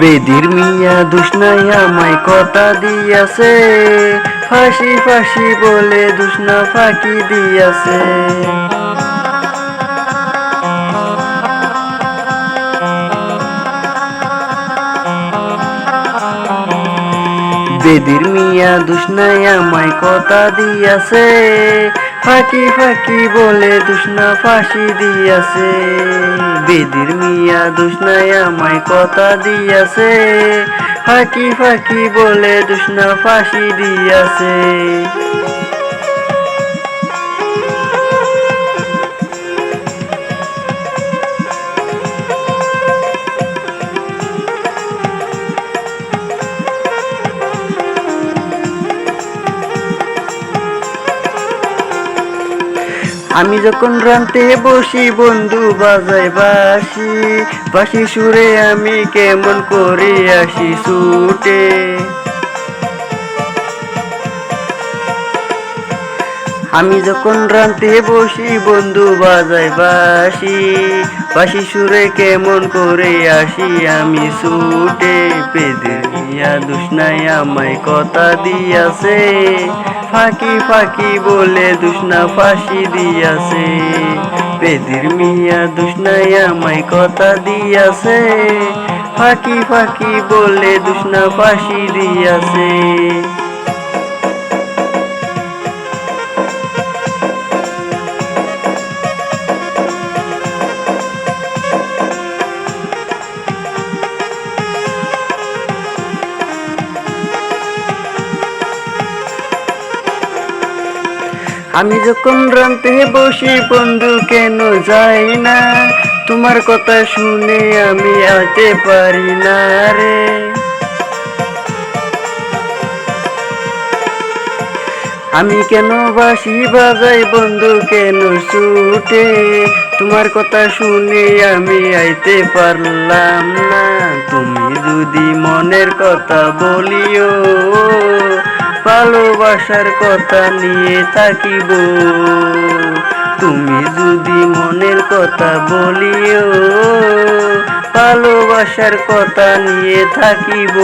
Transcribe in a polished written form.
বেদির মিয়া দুষ্ণাই আমায় কথা দিয়াছে, ফাঁসি ফাঁসি বলে দুষ্ণা ফাঁকি দিয়াছে। বেদির মিয়া দুষ্ণাই আমায় কথা দিয়াছে, ফাঁকি ফাঁকি বলে দুষ্ণা ফাঁসি দিয়াছে। বেদির মিয়া দুষ্ণাই আমায় কথা দিয়াছে, ফাঁকি ফাঁকি বলে দুষ্ণা ফাঁসি দিয়াছে। আমি যখন রানতে বসি বন্ধু বাজাই বাঁশি, বাঁশি সুরে আমি কেমন করে আসি ছুটে। আমি যখন রানতে বসি বন্ধু বাজাই বাঁশি, বাঁশি সুরে কেমন করে আসি আমি ছুটে। বেদের মিয়া দুষ্ণাই আমায় কথা দিয়াছে, ফাঁকি ফাঁকি বলে দুষ্ণা ফাঁসি দিয়াছে। বেদের মিয়া দুষ্ণাই আমায় কথা দিয়াছে, ফাঁকি ফাঁকি বলে দুষ্ণা ফাঁসি দিয়াছে। আমি যখন রানতে বসি বন্ধু কেন যাই না, তোমার কথা শুনে আমি আতে পারি না রে। আমি কেন বাঁশি বাজাই বন্ধু কেন ছুটে, তোমার কথা শুনে আমি আইতে পারলাম না। তুমি যদি মনের কথা বলিও, ভালোবাসার কথা নিয়ে থাকিব। তুমি যদি মনের কথা বলিও, ভালোবাসার কথা নিয়ে থাকিব।